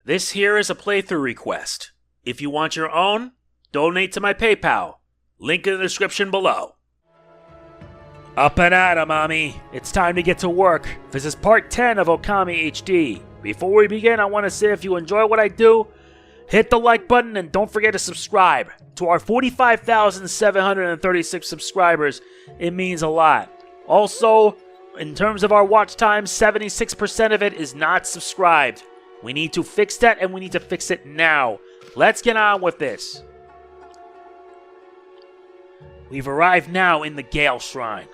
This here is a playthrough request. If you want your own, donate to my PayPal. Link in the description below. Up and at 'em, mommy. It's time to get to work. This is part 10 of Okami HD. Before we begin, I want to say if you enjoy what I do, hit the like button and don't forget to subscribe. To our 45,736 subscribers, it means a lot. Also, in terms of our watch time, 76% of it is not subscribed. We need to fix that, and we need to fix it now. Let's get on with this. We've arrived now in the Gale Shrine.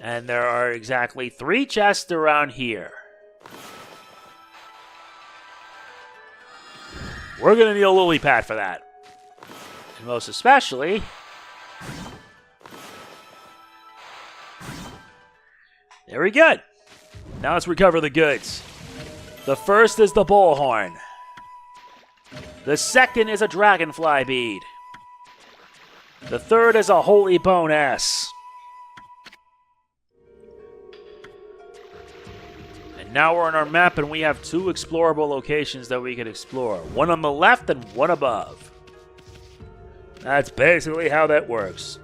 And there are exactly 3 chests around here. We're going to need a lily pad for that. And most especially... very good. Now let's recover the goods. The first is the bullhorn. The second is a dragonfly bead. The third is a holy bone S. And now we're on our map and we have 2 explorable locations that we can explore. One on the left and one above. That's basically how that works.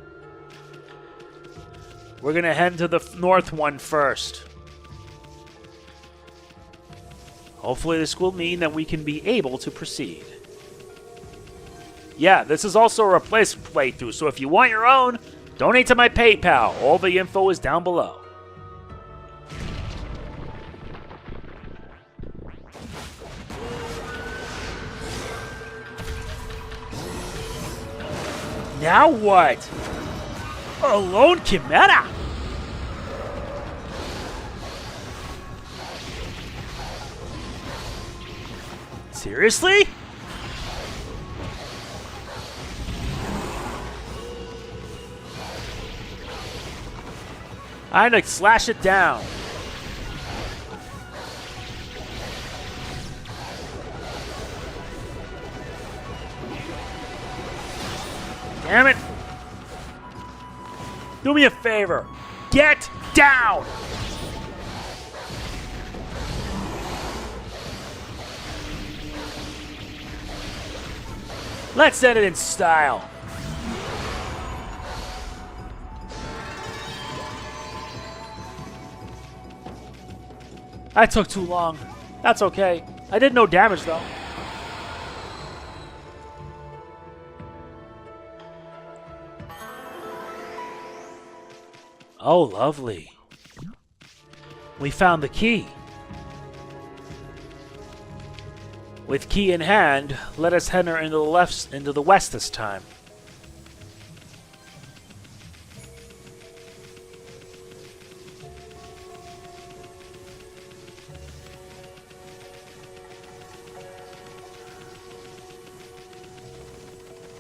We're going to head to the north one first. Hopefully this will mean that we can be able to proceed. Yeah, this is also a replacement playthrough, so if you want your own, donate to my PayPal. All the info is down below. Now what? A lone Chimera! Seriously? I'd like slash it down. Damn it! Do me a favor. Get down! Let's end it in style. That took too long. That's okay. I did no damage though. Oh, lovely. We found the key. With key in hand, let us head into the west this time.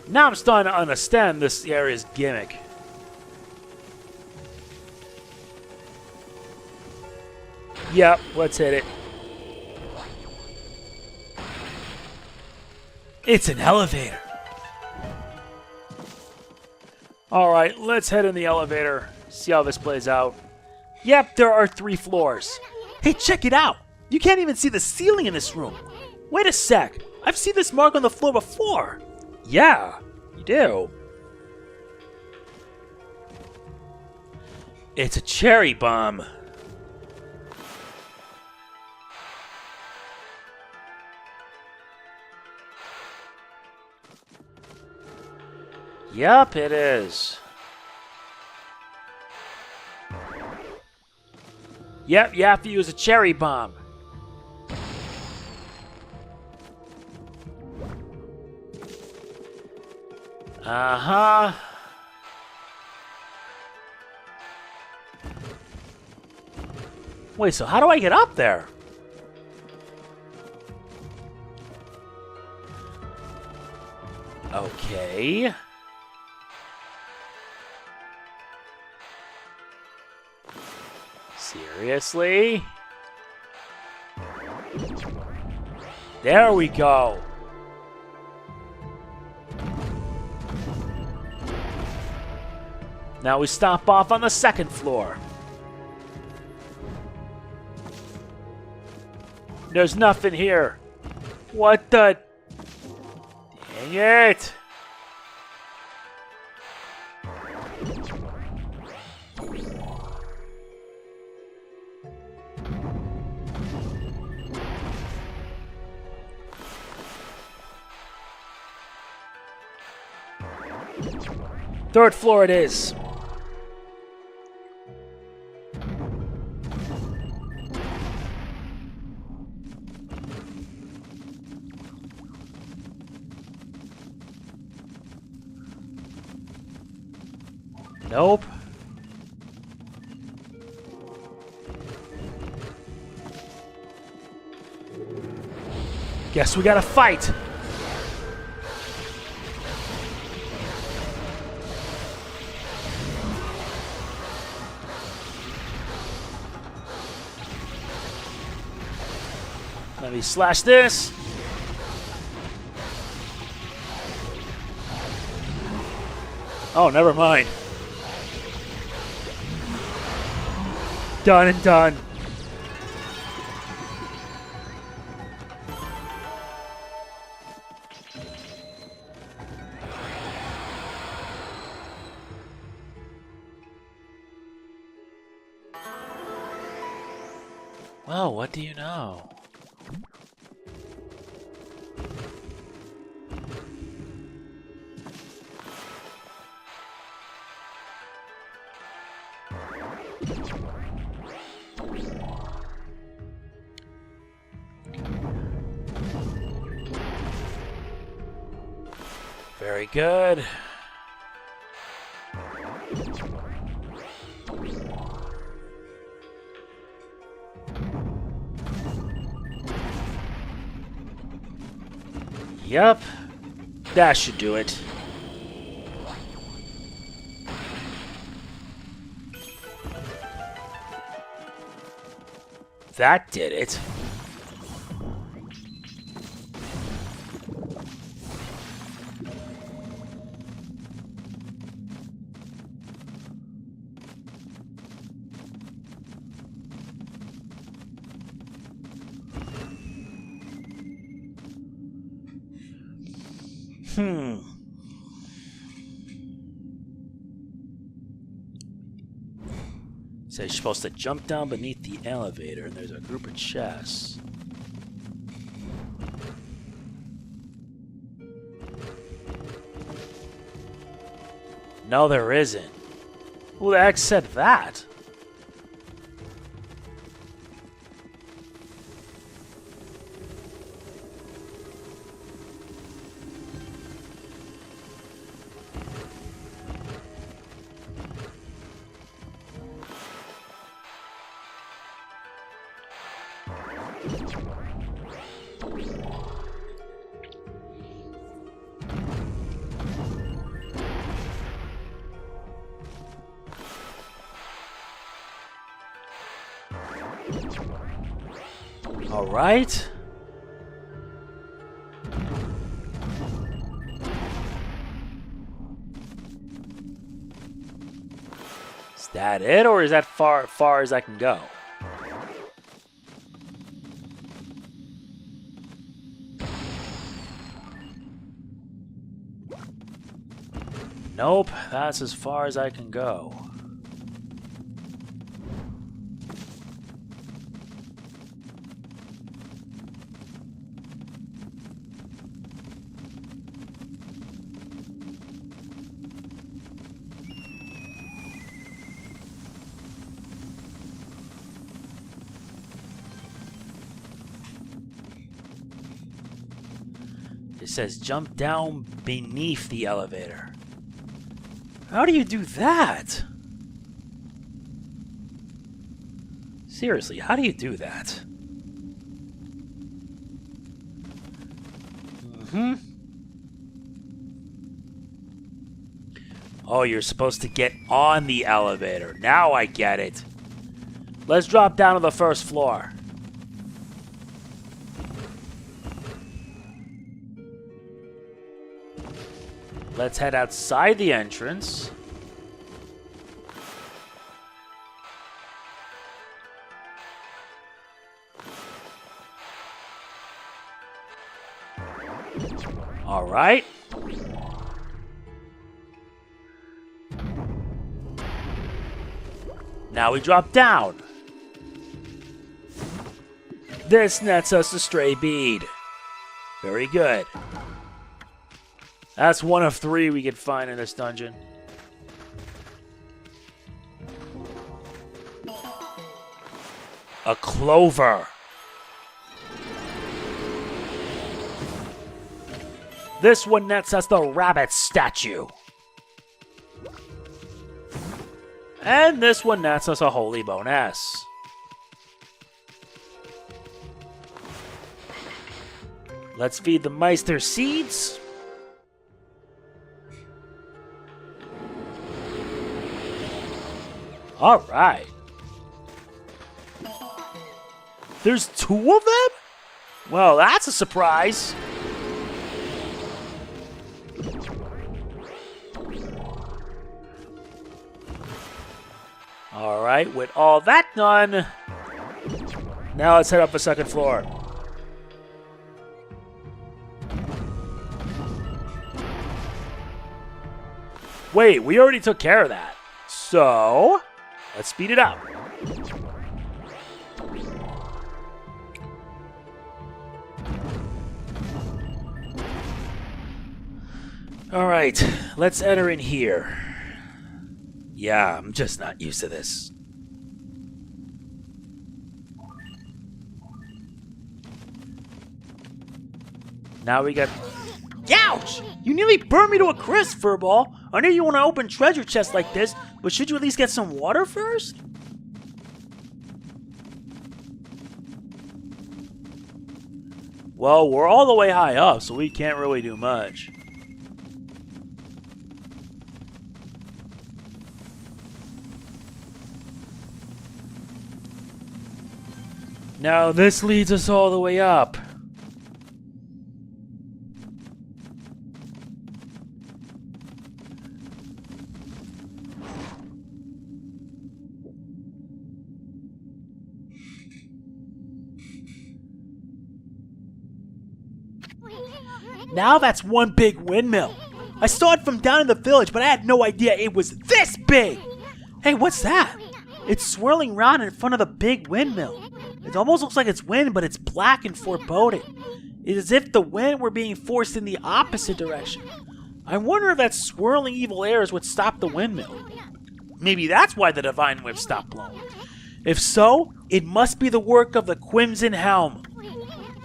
Now I'm starting to understand this area's gimmick. Yep, let's hit it. It's an elevator. Alright, let's head in the elevator. See how this plays out. Yep, there are 3 floors. Hey, check it out. You can't even see the ceiling in this room. Wait a sec. I've seen this mark on the floor before. Yeah, you do. It's a cherry bomb. Yup, it is. Yep, you have to use a cherry bomb. Uh-huh. Wait, so how do I get up there? Okay. Seriously? There we go. Now we stop off on the second floor. There's nothing here. What the? Dang it. Third floor it is. Nope. Guess we gotta fight. Let me slash this. Oh, never mind. Done and done. Well, what do you know? Very good. Yep, that should do it. That did it. So you're supposed to jump down beneath the elevator, and there's a group of chests. No, there isn't. Who the heck said that? All right. Is that it, or is that far as I can go? Nope, that's as far as I can go. It says jump down beneath the elevator. How do you do that? Seriously, how do you do that? Oh, you're supposed to get on the elevator. Now I get it. Let's drop down to the first floor. Let's head outside the entrance. Alright. Now we drop down. This nets us a stray bead. Very good. That's one of 3 we could find in this dungeon. A clover. This one nets us the rabbit statue. And this one nets us a holy bonus. Let's feed the mice their seeds. Alright. There's 2 of them? Well, that's a surprise. Alright, with all that done, now let's head up the 2nd floor. Wait, we already took care of that. So, let's speed it up. Alright, let's enter in here. Yeah, I'm just not used to this. Now we got... Ouch! You nearly burned me to a crisp, Furball. I know you want to open treasure chests like this, but should you at least get some water first? Well, we're all the way high up, so we can't really do much. Now this leads us all the way up. Now that's one big windmill. I saw it from down in the village, but I had no idea it was this big. Hey, what's that? It's swirling around in front of the big windmill. It almost looks like it's wind, but it's black and foreboding. It's as if the wind were being forced in the opposite direction. I wonder if that swirling evil air is what stopped the windmill. Maybe that's why the divine whip stopped blowing. If so, it must be the work of the Crimson Helm.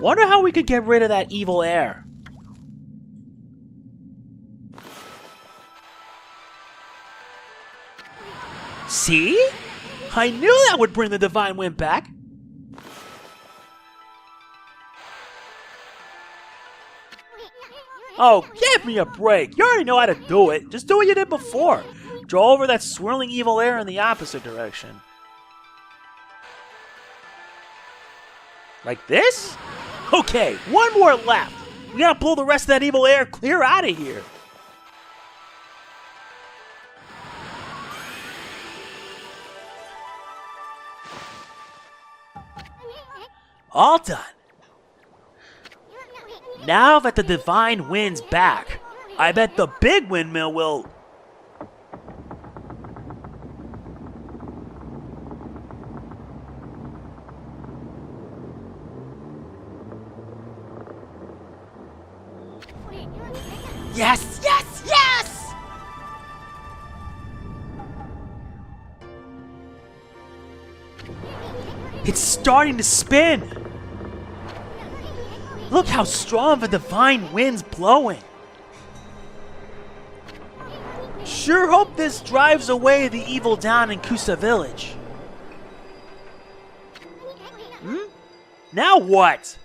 Wonder how we could get rid of that evil air. See? I knew that would bring the divine wind back. Oh, give me a break. You already know how to do it. Just do what you did before. Draw over that swirling evil air in the opposite direction. Like this? Okay, one more left. We gotta blow the rest of that evil air clear out of here. All done. Now that the divine wind's back, I bet the big windmill will... Yes, yes, yes! It's starting to spin. Look how strong the divine wind's blowing. Sure hope this drives away the evil down in Kusa Village. Now what?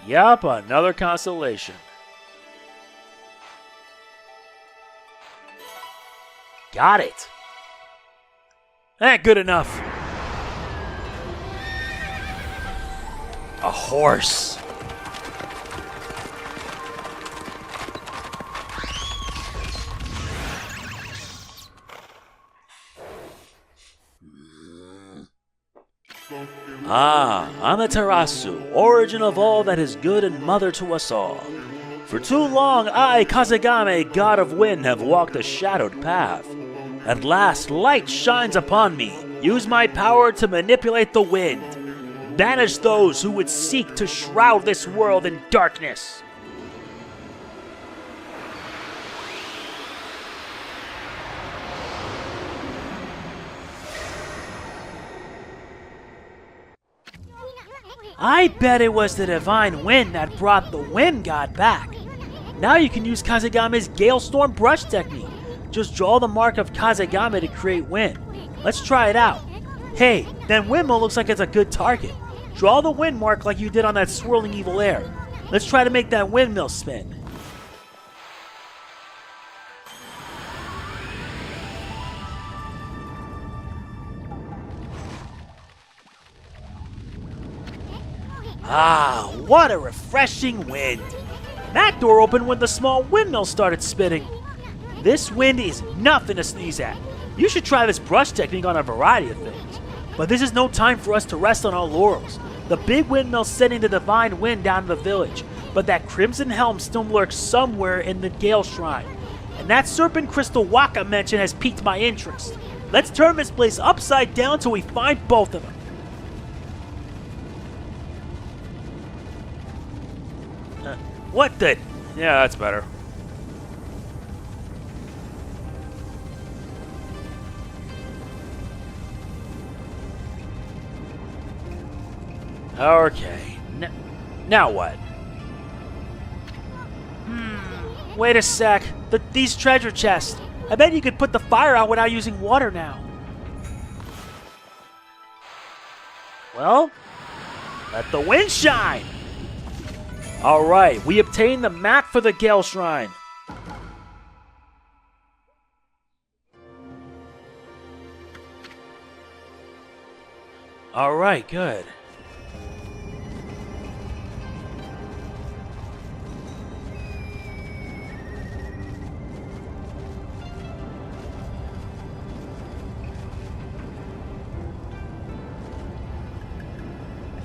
Yup, another constellation. Got it. Good enough. A horse. Ah, Amaterasu, origin of all that is good and mother to us all. For too long I, Kazegame, god of wind, have walked a shadowed path. At last light shines upon me. Use my power to manipulate the wind. Banish those who would seek to shroud this world in darkness. I bet it was the divine wind that brought the wind god back. Now you can use Kazegame's Gale Storm brush technique. Just draw the mark of Kazegame to create wind. Let's try it out. Hey, that windmill looks like it's a good target. Draw the wind mark like you did on that swirling evil air. Let's try to make that windmill spin. Ah, what a refreshing wind. That door opened when the small windmill started spinning. This wind is nothing to sneeze at. You should try this brush technique on a variety of things. But this is no time for us to rest on our laurels. The big windmill's sending the divine wind down to the village, but that crimson helm still lurks somewhere in the Gale Shrine. And that serpent crystal Waka mentioned has piqued my interest. Let's turn this place upside down till we find both of them. What the? Yeah, that's better. Okay. Now what? Wait a sec. These treasure chests. I bet you could put the fire out without using water now. Well, let the wind shine. Alright, we obtained the map for the Gale Shrine. Alright, good.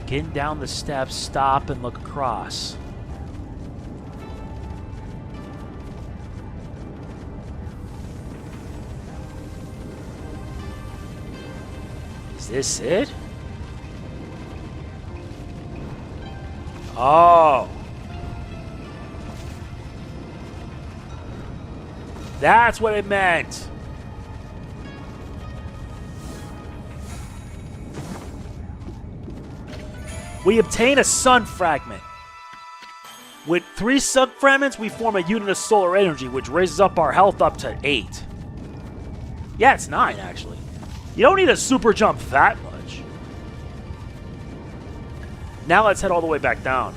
Getting down the steps, stop and look across. Is this it? Oh. That's what it meant. We obtain a sun fragment. With 3 sun fragments, we form a unit of solar energy, which raises up our health up to 8. Yeah, it's 9, actually. You don't need a super jump that much. Now let's head all the way back down.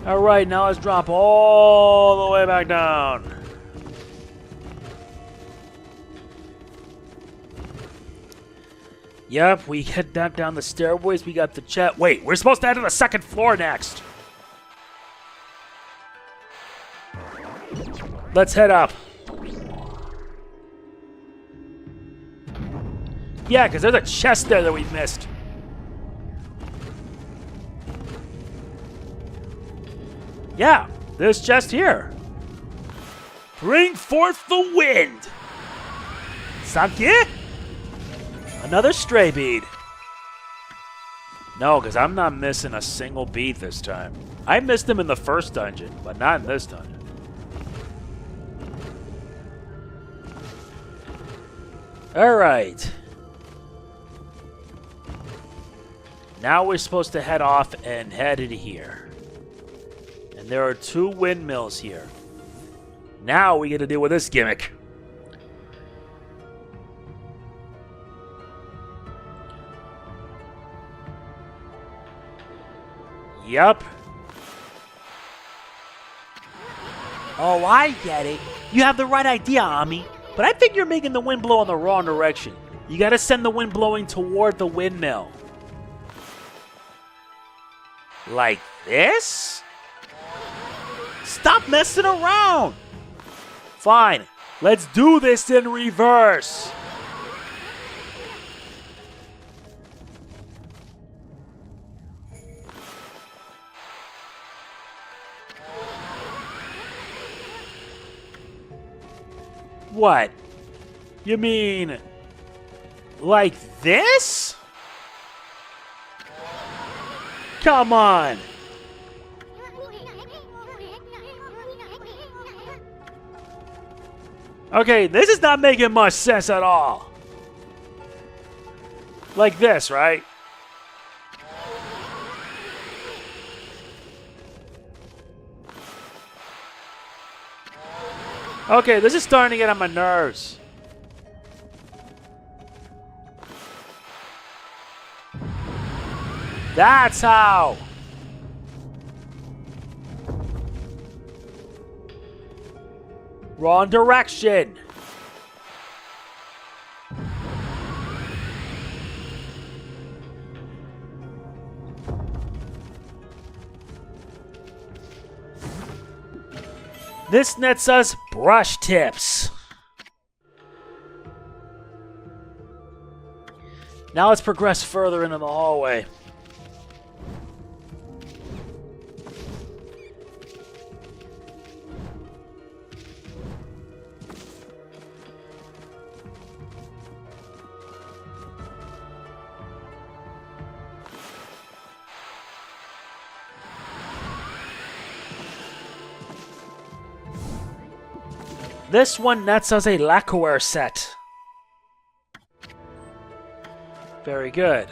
Alright, now let's drop all the way back down. Yep, we head down the stairways. We got the chat. Wait, we're supposed to head to the 2nd floor next. Let's head up. Yeah, because there's a chest there that we missed. Yeah, this chest here. Bring forth the wind. Sankye? Another stray bead. No, because I'm not missing a single bead this time. I missed them in the first dungeon, but not in this dungeon. Alright. Now we're supposed to head off and head into here. And there are 2 windmills here. Now we get to deal with this gimmick. Yup. Oh, I get it. You have the right idea, Ami. But I think you're making the wind blow in the wrong direction. You gotta send the wind blowing toward the windmill. Like this? Stop messing around! Fine, let's do this in reverse! What? You mean... like this? Come on! Okay, this is not making much sense at all. Like this, right? Okay, this is starting to get on my nerves. That's how! Wrong direction! This nets us brush tips. Now let's progress further into the hallway. This one nets us a lacquer set. Very good.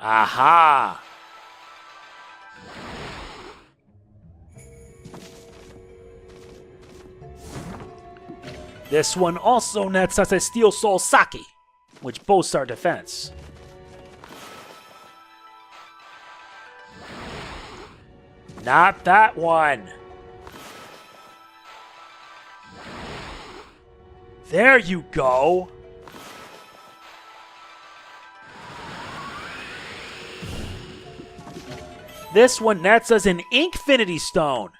Aha! This one also nets us a Steel Soul Sake, which boosts our defense. Not that one. There you go. This one nets us an Inkfinity Stone.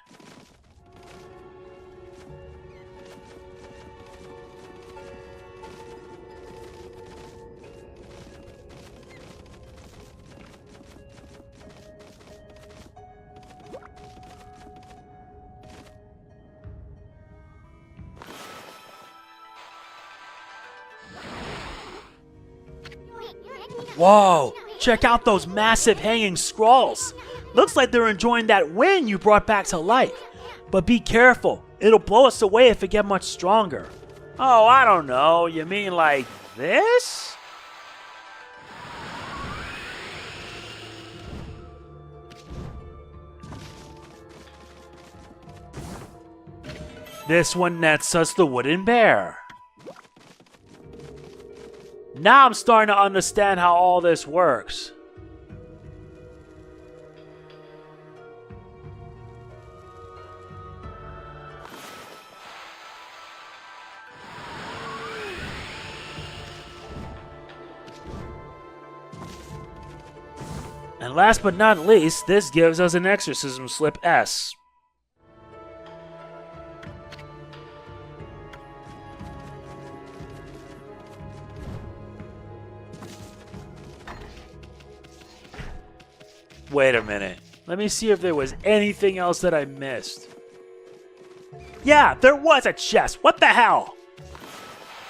Whoa! Check out those massive hanging scrolls! Looks like they're enjoying that wind you brought back to life. But be careful, it'll blow us away if it gets much stronger. Oh, I don't know, you mean like this? This one nets us the wooden bear. Now I'm starting to understand how all this works. And last but not least, this gives us an exorcism slip S. Wait a minute. Let me see if there was anything else that I missed. Yeah, there was a chest. What the hell?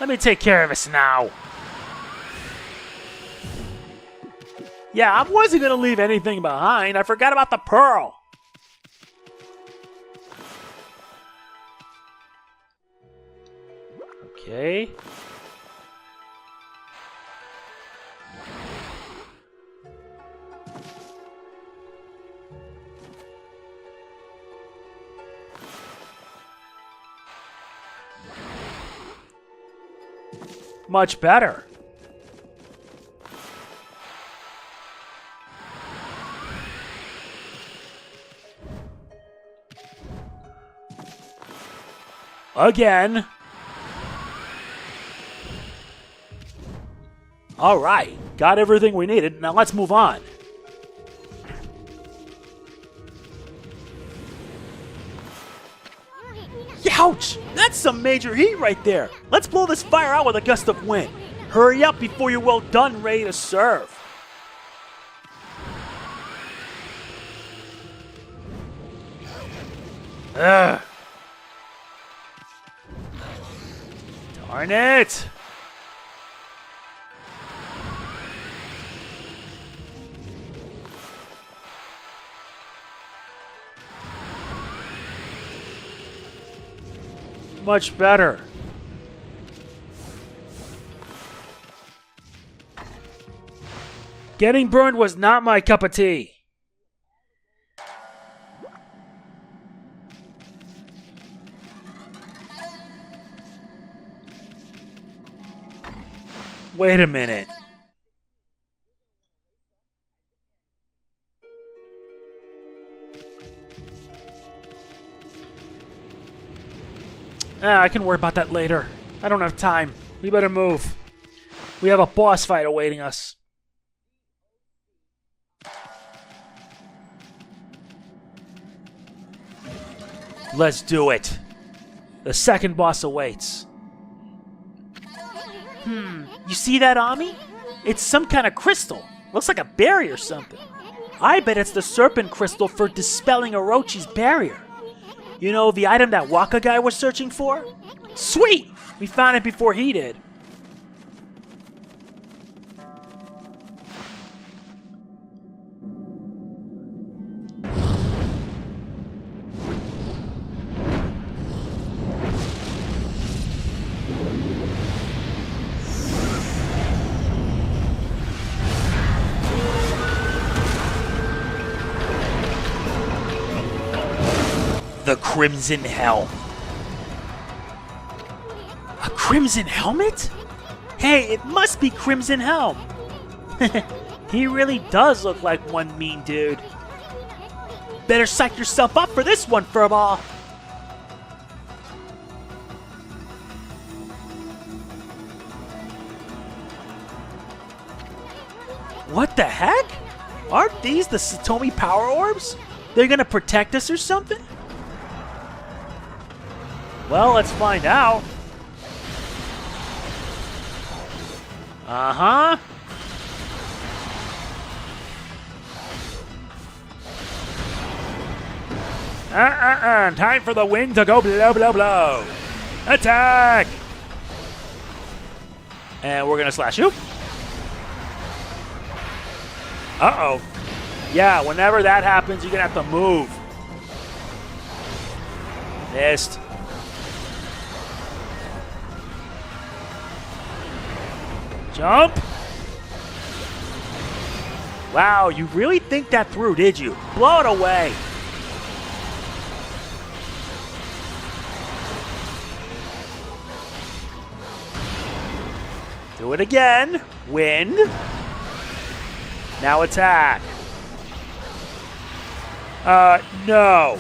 Let me take care of this now. Yeah, I wasn't going to leave anything behind. I forgot about the pearl. Okay. Much better. Again. Alright, got everything we needed. Now let's move on. Ouch! That's some major heat right there. Let's blow this fire out with a gust of wind. Hurry up before you're well done and ready to serve. Ugh. Darn it! Much better. Getting burned was not my cup of tea. Wait a minute. I can worry about that later. I don't have time. We better move. We have a boss fight awaiting us. Let's do it. The second boss awaits. You see that, Ami? It's some kind of crystal. Looks like a berry or something. I bet it's the serpent crystal for dispelling Orochi's barrier. You know, the item that Waka guy was searching for? Sweet! We found it before he did. The Crimson Helm. A Crimson Helmet? Hey, it must be Crimson Helm. He really does look like one mean dude. Better psych yourself up for this one, Furball. What the heck? Aren't these the Satomi Power Orbs? They're gonna protect us or something? Well, let's find out. Uh-huh. Time for the wind to go blow, blow, blow. Attack! And we're gonna slash you. Uh-oh. Yeah, whenever that happens, you're gonna have to move. Missed. Jump! Wow, you really think that through, did you? Blow it away! Do it again. Wind. Now attack. No.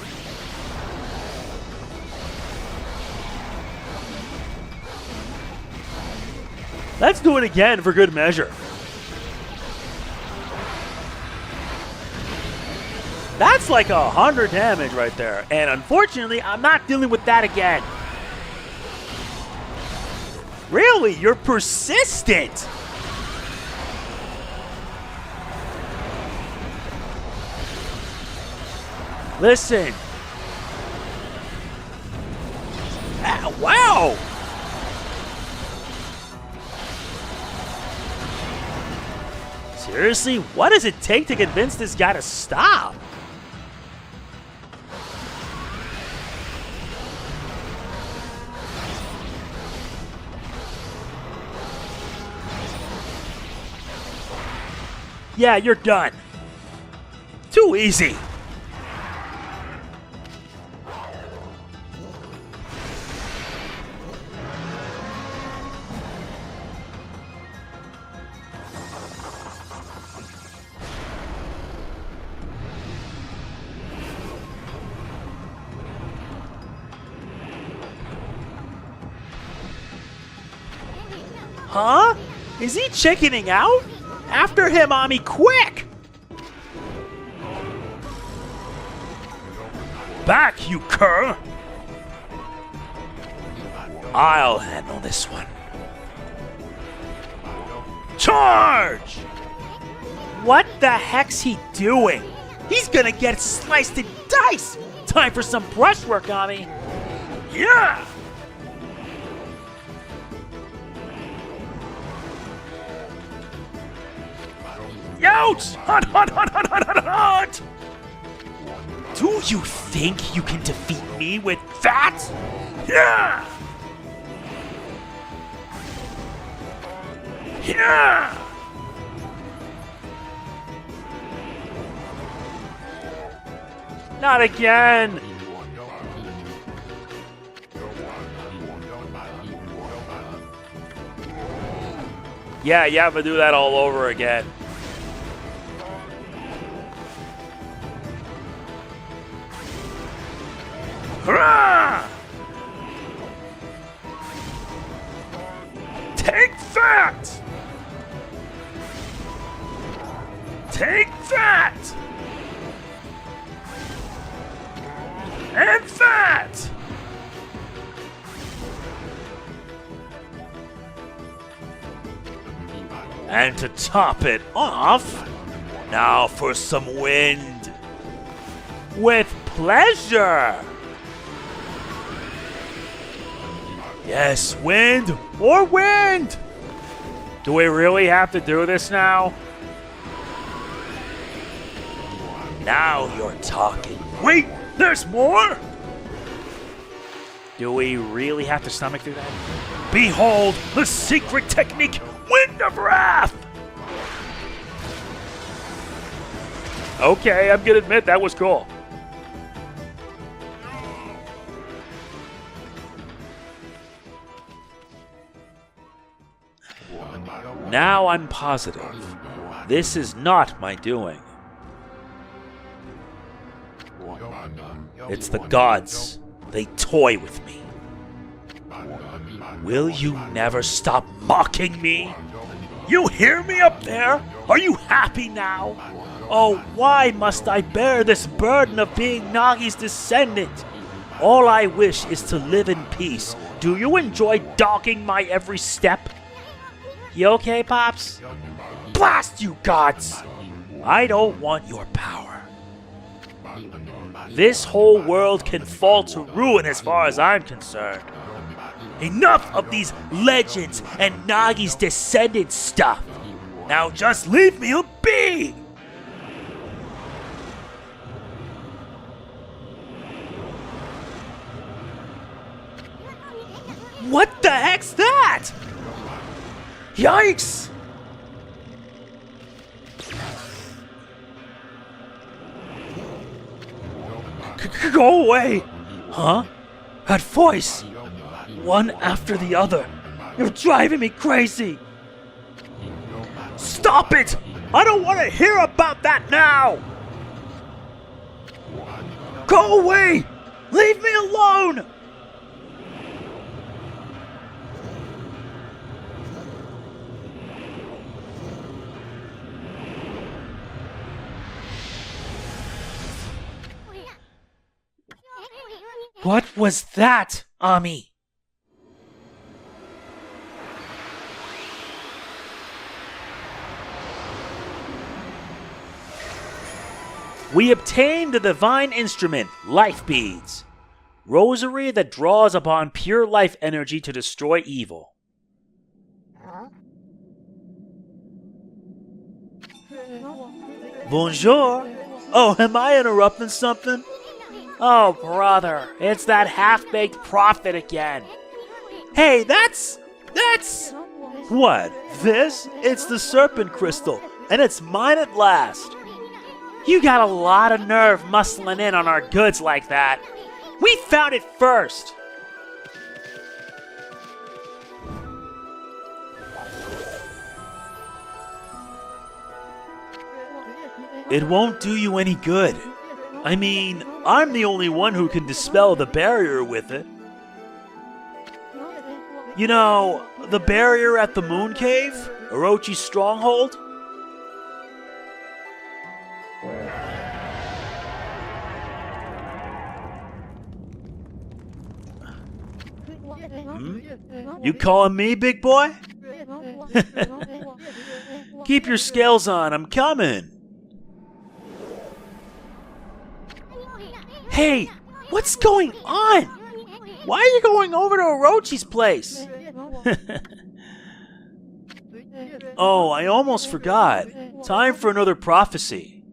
Let's do it again for good measure. That's like 100 damage right there. And unfortunately, I'm not dealing with that again. Really? You're persistent. Listen. Ah, wow. Seriously, what does it take to convince this guy to stop? Yeah, you're done. Too easy. Huh? Is he chickening out? After him, Ami, quick! Back, you cur! I'll handle this one. Charge! What the heck's he doing? He's gonna get sliced in dice! Time for some brushwork, Ami! Yeah! Ouch! Hot, hot, hot, hot, hot, hot, hot! Do you think you can defeat me with that? Yeah! Yeah! Not again! Yeah, you have to do that all over again. Hurrah! Take that! Take that! And that! And to top it off, now for some wind. With pleasure! Yes, wind! More wind! Do we really have to do this now? Now you're talking. Wait! There's more? Do we really have to stomach through that? Behold the secret technique, Wind of Wrath! Okay, I'm gonna admit that was cool. Now I'm positive. This is not my doing. It's the gods. They toy with me. Will you never stop mocking me? You hear me up there? Are you happy now? Oh, why must I bear this burden of being Nagi's descendant? All I wish is to live in peace. Do you enjoy dogging my every step? You okay, Pops? Blast you, gods! I don't want your power. This whole world can fall to ruin as far as I'm concerned. Enough of these legends and Nagi's descendant stuff. Now just leave me be! What the heck's that? Yikes! Go away! Huh? That voice! One after the other. You're driving me crazy! Stop it! I don't want to hear about that now! Go away! Leave me alone! What was that, Ami? We obtained the divine instrument, Life Beads. Rosary that draws upon pure life energy to destroy evil. Bonjour. Oh, am I interrupting something? Oh, brother, it's that half-baked prophet again. Hey, that's... What? This? It's the serpent crystal, and it's mine at last. You got a lot of nerve muscling in on our goods like that. We found it first. It won't do you any good. I mean, I'm the only one who can dispel the barrier with it. You know, the barrier at the moon cave? Orochi's stronghold? You calling me, big boy? Keep your scales on, I'm coming. Hey, what's going on? Why are you going over to Orochi's place? Oh, I almost forgot. Time for another prophecy.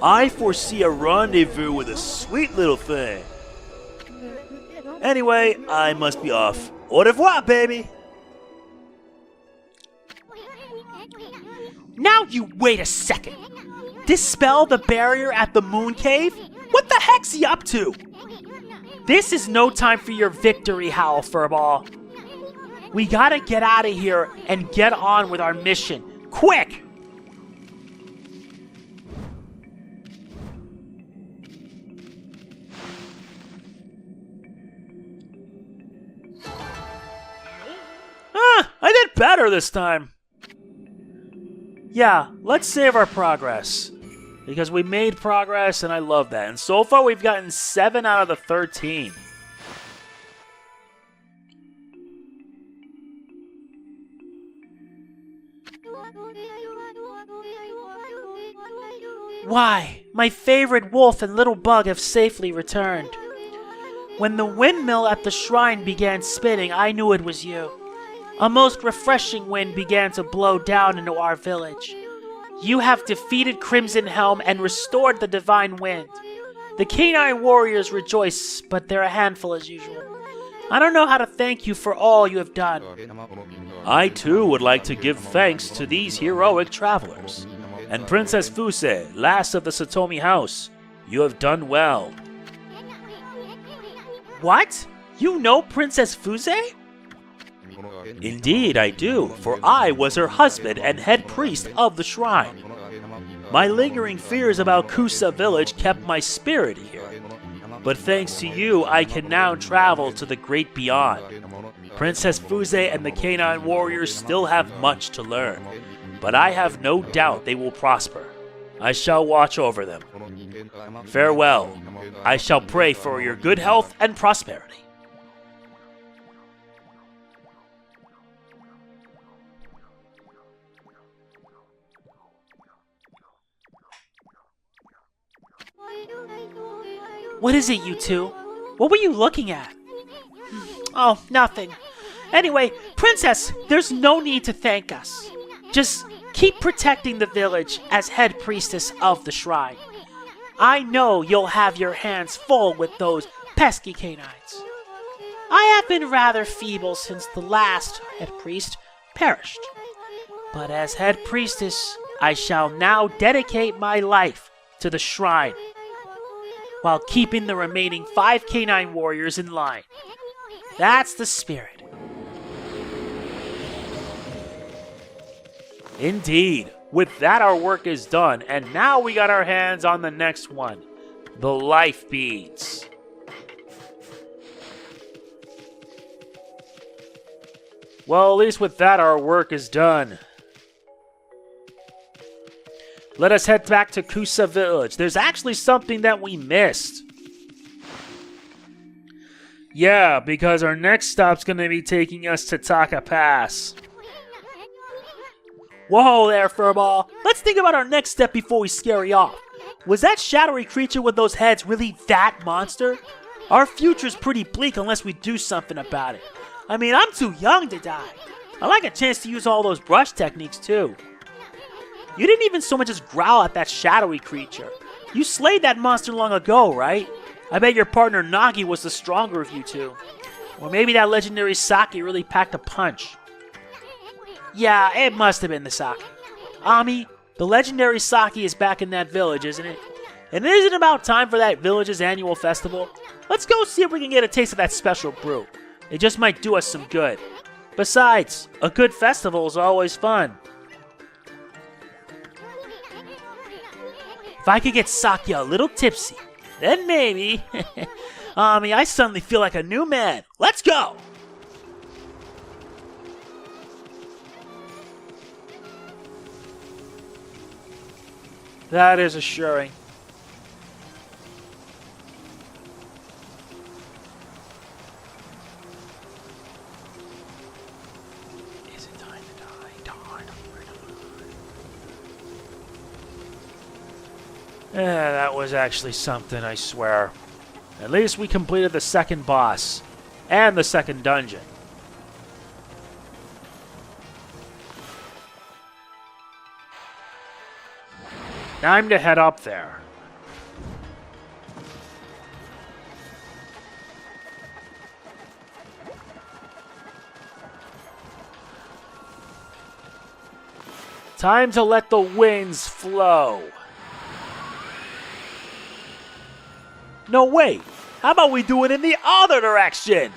I foresee a rendezvous with a sweet little thing. Anyway, I must be off. Au revoir, baby! Now you wait a second! Dispel the barrier at the moon cave? What the heck's he up to? This is no time for your victory howl, Furball. We gotta get out of here and get on with our mission. Quick! I did better this time. Yeah, let's save our progress. Because we made progress and I love that. And so far we've gotten 7 out of the 13. Why, my favorite wolf and little bug have safely returned. When the windmill at the shrine began spinning, I knew it was you. A most refreshing wind began to blow down into our village. You have defeated Crimson Helm and restored the divine wind. The canine warriors rejoice, but they're a handful as usual. I don't know how to thank you for all you have done. I too would like to give thanks to these heroic travelers. And Princess Fuse, last of the Satomi house, you have done well. What? You know Princess Fuse? Indeed I do, for I was her husband and head priest of the shrine. My lingering fears about Kusa village kept my spirit here. But thanks to you, I can now travel to the great beyond. Princess Fuse and the canine warriors still have much to learn, but I have no doubt they will prosper. I shall watch over them. Farewell. I shall pray for your good health and prosperity. What is it, you two? What were you looking at? Oh, nothing. Anyway, Princess, there's no need to thank us. Just keep protecting the village as head priestess of the shrine. I know you'll have your hands full with those pesky canines. I have been rather feeble since the last head priest perished. But as head priestess, I shall now dedicate my life to the shrine, while keeping the remaining 5 canine warriors in line. That's the spirit. Indeed. With that, our work is done, and now we got our hands on the next one, the life beads. Well, at least with that, our work is done. Let us head back to Kusa Village. There's actually something that we missed. Yeah, because our next stop's going to be taking us to Taka Pass. Whoa there, Furball. Let's think about our next step before we scare you off. Was that shadowy creature with those heads really that monster? Our future's pretty bleak unless we do something about it. I mean, I'm too young to die. I like a chance to use all those brush techniques too. You didn't even so much as growl at that shadowy creature. You slayed that monster long ago, right? I bet your partner Nagi was the stronger of you two. Or maybe that legendary Saki really packed a punch. Yeah, it must have been the Saki. Ami, the legendary Saki is back in that village, isn't it? And isn't it about time for that village's annual festival? Let's go see if we can get a taste of that special brew. It just might do us some good. Besides, a good festival is always fun. If I could get Saki a little tipsy, then maybe. Ami, I suddenly feel like a new man. Let's go! That is assuring. Is it time to die? Darn. Yeah, that was actually something, I swear. At least we completed the second boss and the second dungeon. Time to head up there. Time to let the winds flow. No, wait. How about we do it in the other direction?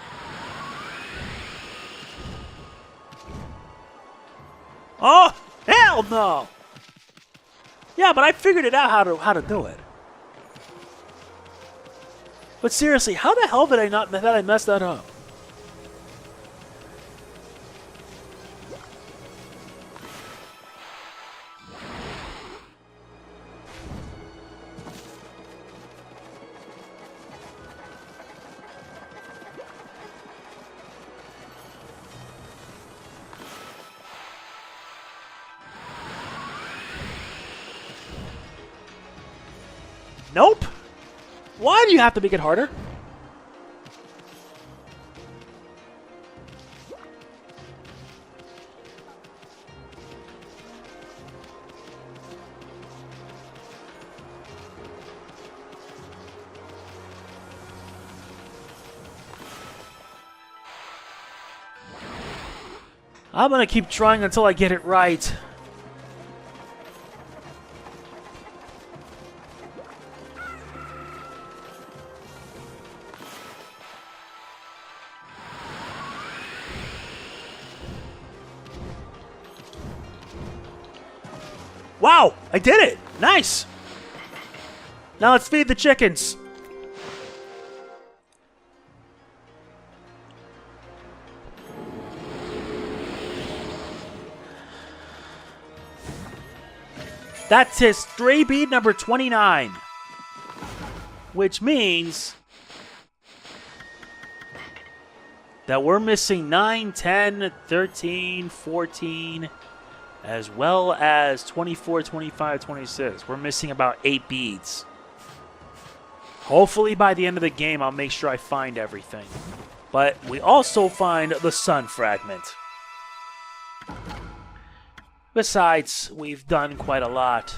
Oh, hell no. Yeah, but I figured it out how to do it. But seriously, how the hell did I mess that up? Nope. Why do you have to make it harder? I'm gonna keep trying until I get it right. Wow, I did it! Nice! Now let's feed the chickens. That's history bead number 29. Which means that we're missing 9, 10, 13, 14... as well as 24, 25, 26. We're missing about 8 beads. Hopefully by the end of the game, I'll make sure I find everything. But we also find the sun fragment. Besides, we've done quite a lot.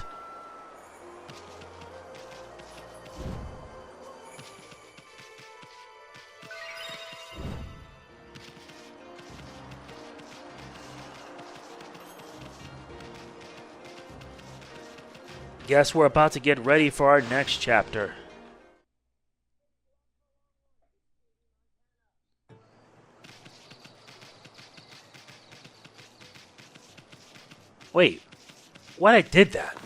Guess we're about to get ready for our next chapter. Wait, what? I did that?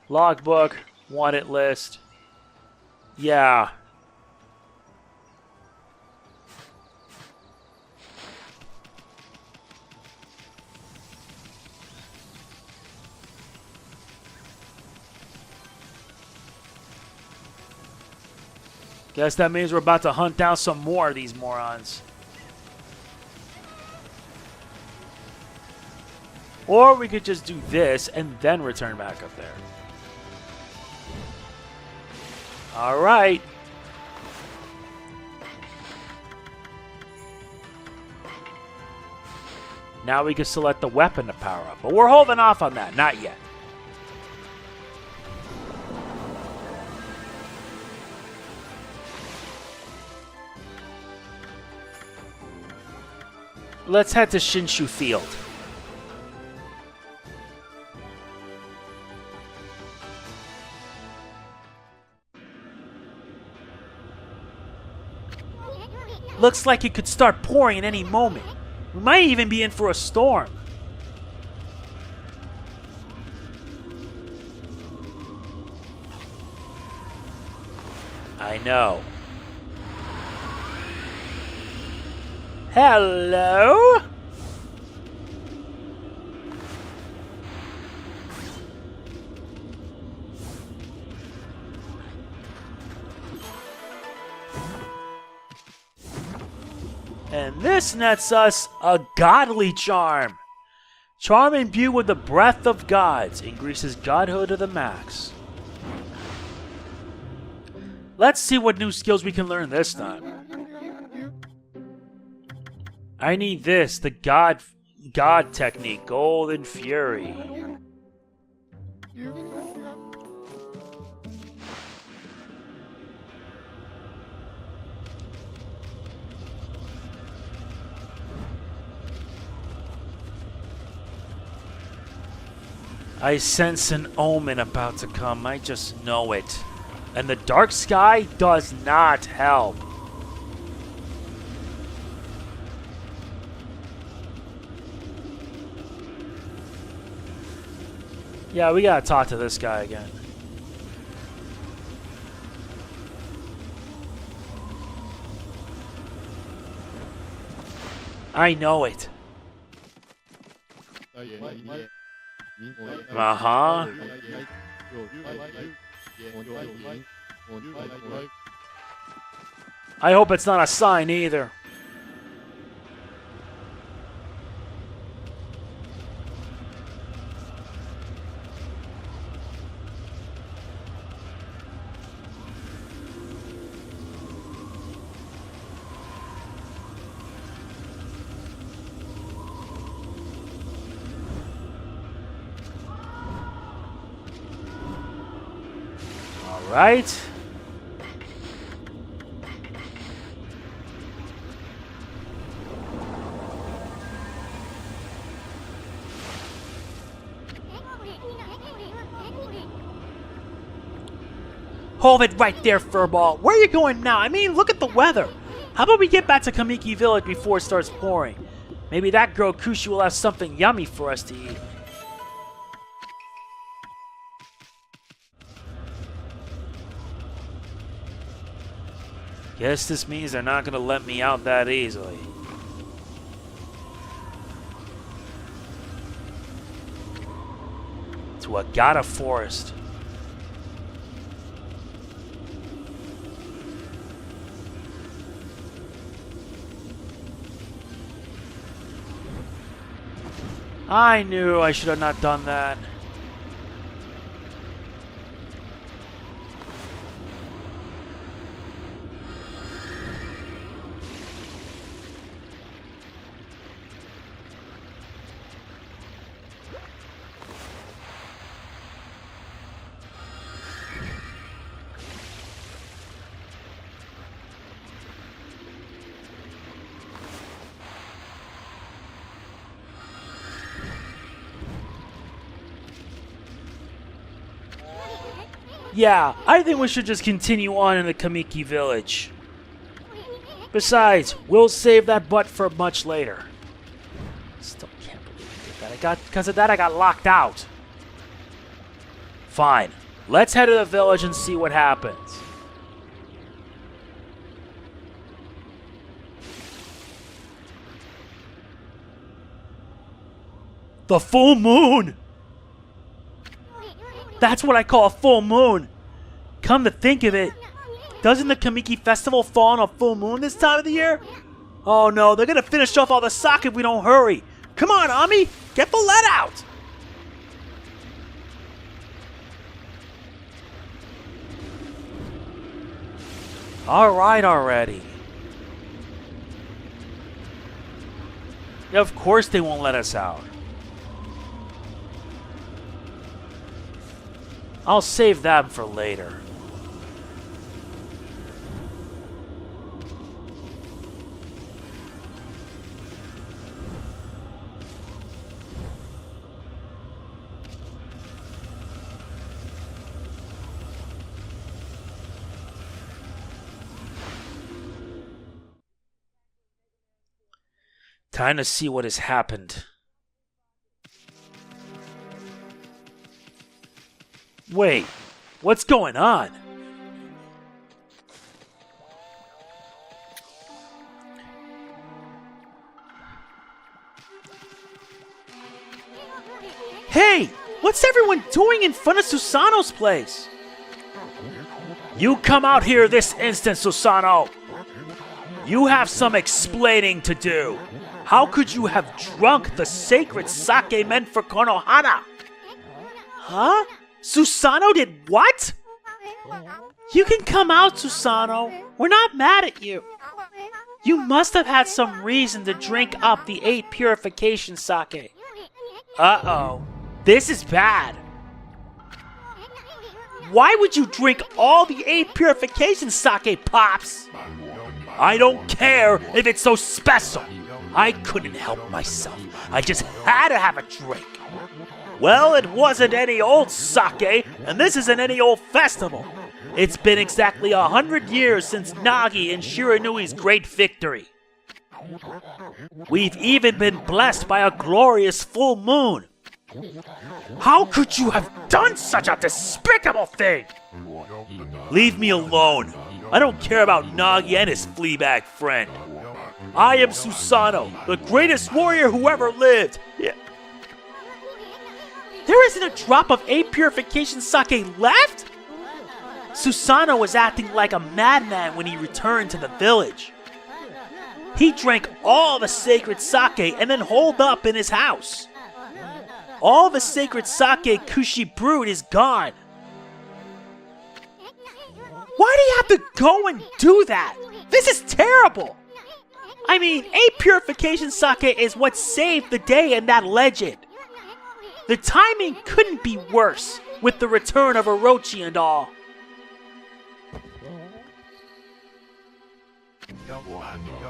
Logbook, wanted list. Yeah. Guess that means we're about to hunt down some more of these morons. Or we could just do this and then return back up there. Alright. Now we can select the weapon to power up. But we're holding off on that. Not yet. Let's head to Shinshu Field. Looks like it could start pouring at any moment. We might even be in for a storm. I know. Hello? This nets us a godly charm. Charm imbued with the breath of gods increases godhood to the max. Let's see what new skills we can learn this time. I need this, the God technique, Golden Fury. I sense an omen about to come, I just know it. And the dark sky does not help. Yeah, we gotta talk to this guy again. I know it. Uh-huh. I hope it's not a sign either. Right? Hold it right there, Furball. Where are you going now? I mean, look at the weather. How about we get back to Kamiki Village before it starts pouring? Maybe that girl Kushi will have something yummy for us to eat. Guess this means they're not going to let me out that easily. To a Galeforce. I knew I should have not done that. Yeah, I think we should just continue on in the Kamiki village. Besides, we'll save that butt for much later. Still can't believe that. Because of that, I got locked out. Fine. Let's head to the village and see what happens. The full moon! That's what I call a full moon. Come to think of it, doesn't the Kamiki Festival fall on a full moon this time of the year? Oh no, they're gonna finish off all the sake if we don't hurry. Come on, Ami, get the lead out! Alright already. Of course they won't let us out. I'll save that for later. Time to see what has happened. Wait, what's going on? Hey, what's everyone doing in front of Susano's place? You come out here this instant, Susano! You have some explaining to do. How could you have drunk the sacred sake meant for Konohana? Huh? Susanoo did what? You can come out, Susanoo. We're not mad at you. You must have had some reason to drink up the 8 purification sake. Uh-oh. This is bad. Why would you drink all the 8 purification sake, Pops? I don't care if it's so special. I couldn't help myself. I just had to have a drink. Well, it wasn't any old sake, and this isn't any old festival. It's been exactly 100 years since Nagi and Shiranui's great victory. We've even been blessed by a glorious full moon. How could you have done such a despicable thing? Leave me alone. I don't care about Nagi and his fleabag friend. I am Susanoo, the greatest warrior who ever lived. Yeah. There isn't a drop of 8 purification sake left? Susanoo was acting like a madman when he returned to the village. He drank all the sacred sake and then holed up in his house. All the sacred sake Kushi brewed is gone. Why do you have to go and do that? This is terrible. I mean, 8 purification sake is what saved the day in that legend. The timing couldn't be worse with the return of Orochi and all.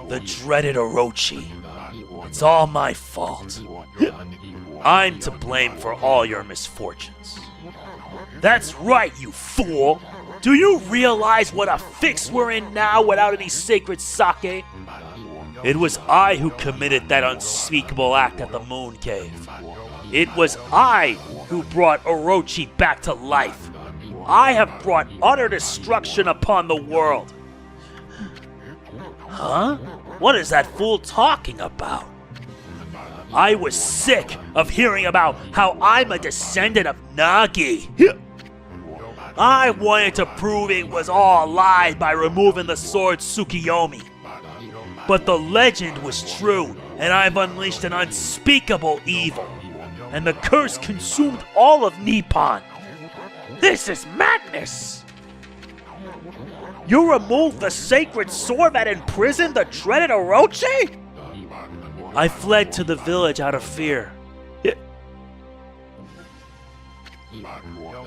The dreaded Orochi. It's all my fault. I'm to blame for all your misfortunes. That's right, you fool! Do you realize what a fix we're in now without any sacred sake? It was I who committed that unspeakable act at the Moon Cave. It was I who brought Orochi back to life. I have brought utter destruction upon the world. Huh? What is that fool talking about? I was sick of hearing about how I'm a descendant of Nagi. I wanted to prove it was all a lie by removing the sword Tsukiyomi. But the legend was true, and I've unleashed an unspeakable evil. And the curse consumed all of Nippon. This is madness! You removed the sacred sword that imprisoned the dreaded Orochi? I fled to the village out of fear.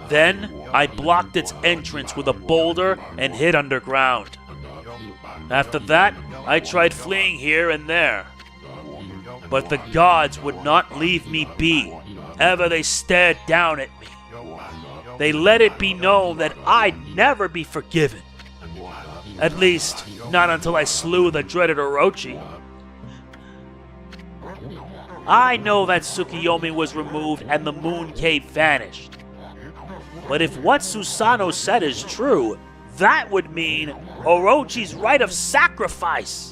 Then, I blocked its entrance with a boulder and hid underground. After that, I tried fleeing here and there. But the gods would not leave me be. Ever they stared down at me. They let it be known that I'd never be forgiven. At least, not until I slew the dreaded Orochi. I know that Tsukiyomi was removed and the Moon Cave vanished. But if what Susanoo said is true, that would mean Orochi's rite of sacrifice.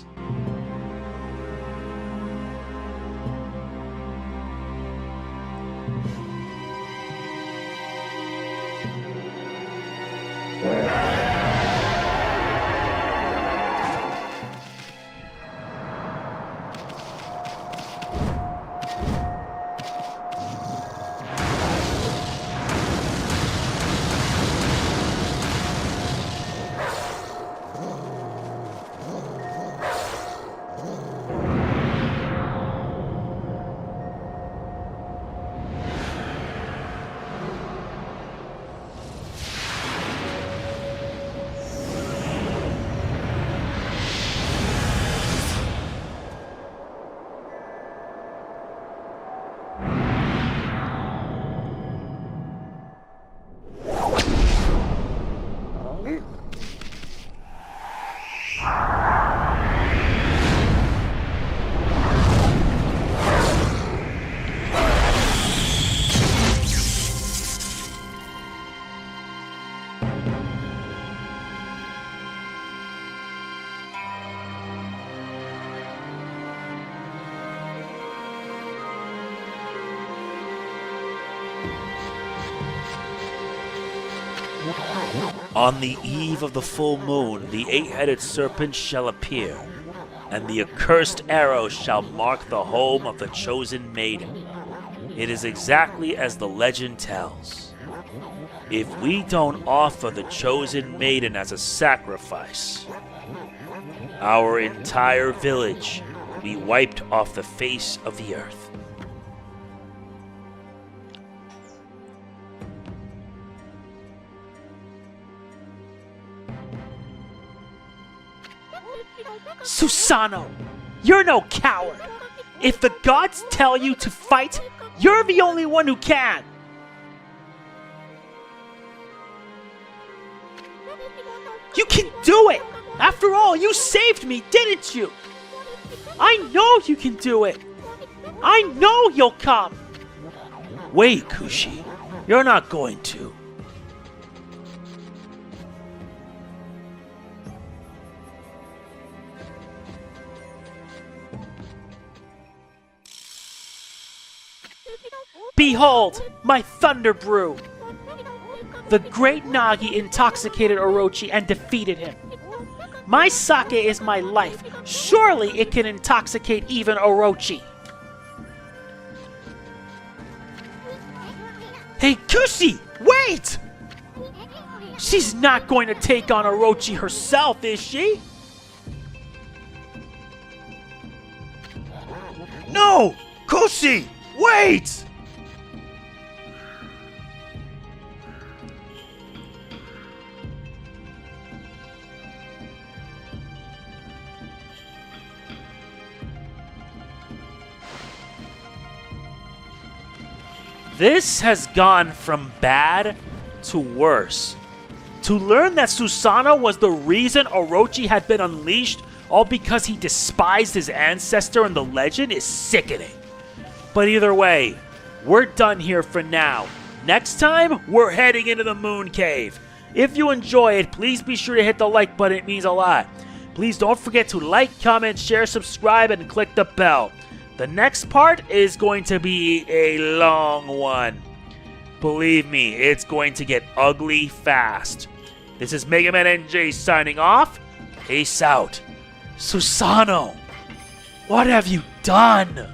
On the eve of the full moon, the 8-headed serpent shall appear. and the accursed arrow shall mark the home of the chosen maiden. It is exactly as the legend tells. If we don't offer the chosen maiden as a sacrifice, our entire village will be wiped off the face of the earth. Susano, you're no coward. If the gods tell you to fight, you're the only one who can. You can do it! After all, you saved me, didn't you? I know you can do it! I know you'll come! Wait, Kushi. You're not going to. Behold, my Thunder Brew! The great Nagi intoxicated Orochi and defeated him. My sake is my life. Surely it can intoxicate even Orochi. Hey, Kushi! Wait! She's not going to take on Orochi herself, is she? No! Kushi! Wait! This has gone from bad to worse. To learn that Susano was the reason Orochi had been unleashed, all because he despised his ancestor and the legend, is sickening. But either way, we're done here for now. Next time, we're heading into the Moon Cave. If you enjoy it, please be sure to hit the like button, it means a lot. Please don't forget to like, comment, share, subscribe, and click the bell. The next part is going to be a long one. Believe me, it's going to get ugly fast. This is MegamanNG signing off. Peace out. Susano, what have you done?